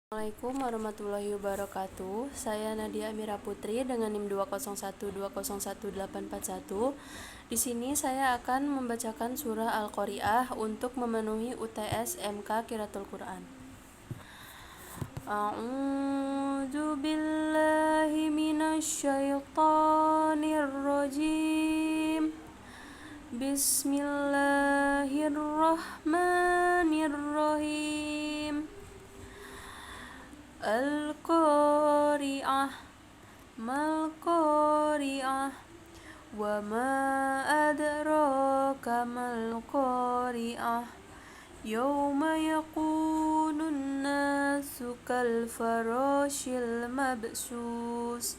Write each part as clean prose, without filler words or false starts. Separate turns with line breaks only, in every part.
Assalamualaikum warahmatullahi wabarakatuh. Saya Nadia Amira Putri dengan NIM 201201841. Di sini saya akan membacakan surah Al-Qari'ah untuk memenuhi UTS MK Qiraatul Quran. A'udzu billahi minasy syaithanir rajim. Bismillahirrahmanirrahim. Al-Qari'ah Mal-Qari'ah Wa ma adraka mal-Qari'ah Yawma yakunun nasu kal-farashil mabsus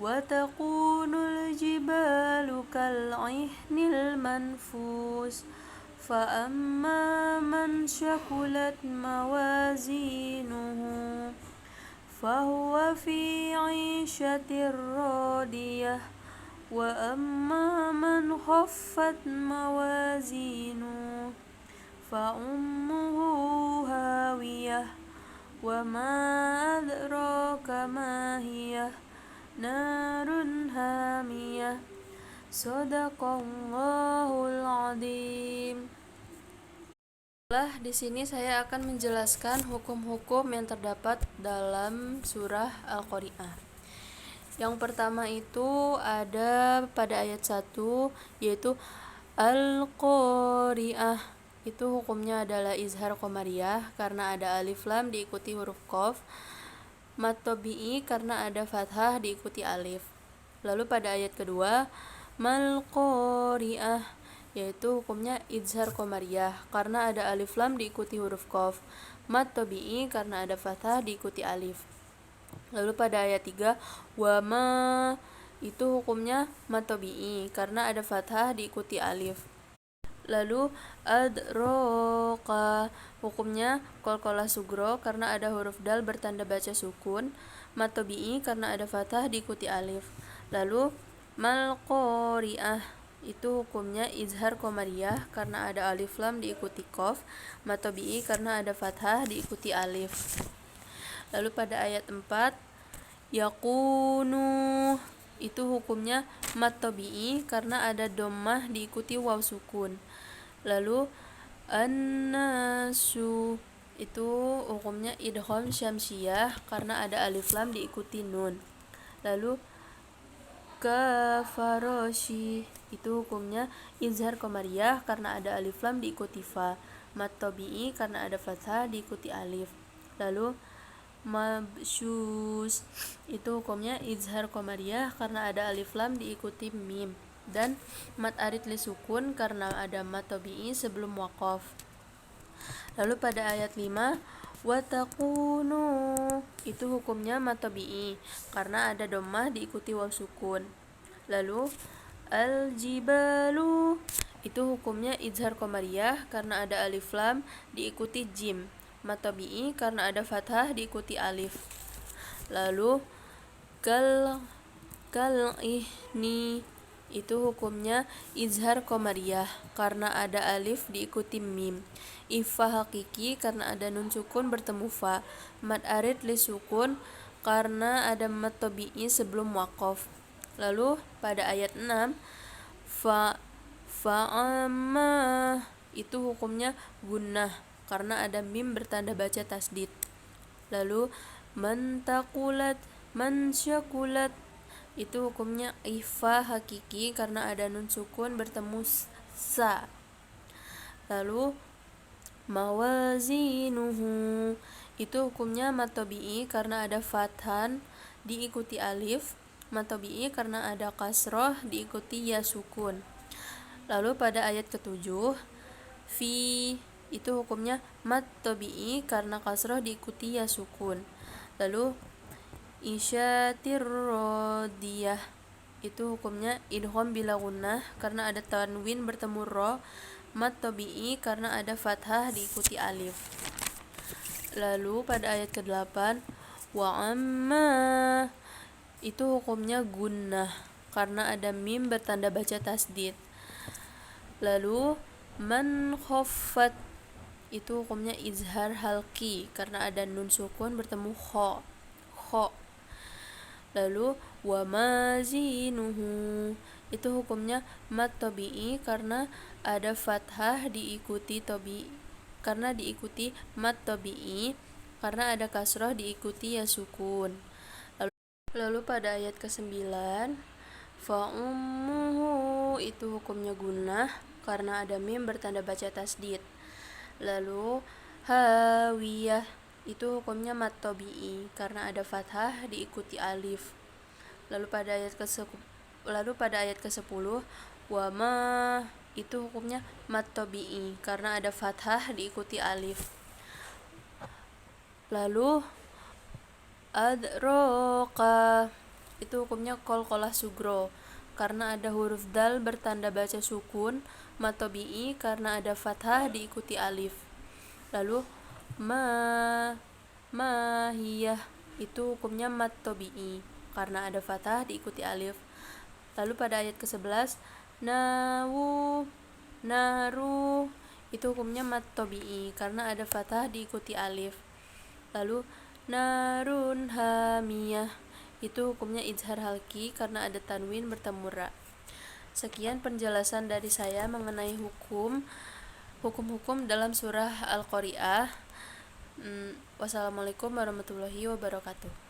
Wa takunul jibalu kal-ihnil manfus فأما من شكلت موازينه فهو في عيشة راضية وأما من خفت موازينه فأمه هاوية وما أدراك ما هي نار هامية Sadaqallahul Adzim. Di sini saya akan menjelaskan hukum-hukum yang terdapat dalam surah Al-Qari'ah. Yang pertama itu ada pada ayat 1, yaitu Al-Qari'ah. Itu hukumnya adalah izhar qamariyah karena ada alif lam diikuti huruf qaf, mad tabi'i karena ada fathah diikuti alif. Lalu pada ayat kedua Mal-Qari'ah, yaitu hukumnya izhar qamariyah karena ada alif lam diikuti huruf qaf, mad tabi'i karena ada fathah diikuti alif. Lalu pada ayat 3 wa ma, itu hukumnya mad tabi'i karena ada fathah diikuti alif. Lalu adraka, hukumnya qalqalah sugro karena ada huruf dal bertanda baca sukun, mad tabi'i karena ada fathah diikuti alif. Lalu Mal-Qari'ah, itu hukumnya izhar qamariyah karena ada alif lam diikuti qaf, mad tabi'i karena ada fathah diikuti alif. Lalu pada ayat 4 yakunu, itu hukumnya mad tabi'i karena ada dhammah diikuti waw sukun. Lalu an-nasu, itu hukumnya idgham syamsiyah karena ada alif lam diikuti nun. Lalu Kafaroshi, itu hukumnya izhar qamariyah karena ada alif lam diikuti fa, mad tabi'i karena ada fathah diikuti alif. Lalu mabsyus, itu hukumnya izhar qamariyah karena ada alif lam diikuti mim, dan mad arid li sukun karena ada mad tabi'i sebelum waqaf. Lalu pada ayat 5 watakunu, itu hukumnya mad tabi'i karena ada dhammah diikuti waw sukun. Lalu al-jibalu, itu hukumnya izhar qamariyah karena ada alif lam diikuti jim, mad tabi'i karena ada fathah diikuti alif. Lalu kal-ihni, itu hukumnya izhar qamariyah karena ada alif diikuti mim, ifa hakiki karena ada nun sukun bertemu fa, mad arid li sukun karena ada mad tabi'i sebelum waqaf. Lalu pada ayat 6 fa'amma, itu hukumnya gunnah karena ada mim bertanda baca tasdid. Lalu mantakulat mansyakulat, itu hukumnya ifa hakiki karena ada nun sukun bertemu sa. Lalu mawazinuhu, itu hukumnya mad tabi'i karena ada fathan diikuti alif, mad tabi'i karena ada kasroh diikuti ya sukun. Lalu pada ayat ke-7 fi, itu hukumnya mad tabi'i karena kasroh diikuti ya sukun. Lalu isyatir radiyah, itu hukumnya idgham bila gunnah karena ada tanwin bertemu ro, mad tabi'i karena ada fathah diikuti alif. Lalu pada ayat ke-8 wa amma, itu hukumnya gunnah karena ada mim bertanda baca tasdid. Lalu man khaffat, itu hukumnya izhar halki karena ada nun sukun bertemu kho. Lalu wa mazinuhu itu hukumnya mat tabi'i karena ada fathah diikuti mat tabi'i karena ada kasroh diikuti ya sukun. Lalu pada ayat ke-9 fa ummuhu itu hukumnya gunnah karena ada mim bertanda baca tasdid. Lalu hawiyah itu hukumnya mat tabi'i karena ada fathah diikuti alif. Lalu pada ayat ke-10 wa ma itu hukumnya mat tabi'i karena ada fathah diikuti alif. Lalu adroka itu hukumnya qalqalah sugro karena ada huruf dal bertanda baca sukun, mat tabi'i karena ada fathah diikuti alif. Lalu mahiyah itu hukumnya mat tabi'i karena ada fathah diikuti alif. Lalu pada ayat ke-11 naru itu hukumnya mat tabi'i karena ada fathah diikuti alif. Lalu narun hamiyah itu hukumnya izhar halki karena ada tanwin bertemu ra. Sekian penjelasan dari saya mengenai hukum-hukum dalam surah Al-Qari'ah. Wassalamualaikum warahmatullahi wabarakatuh.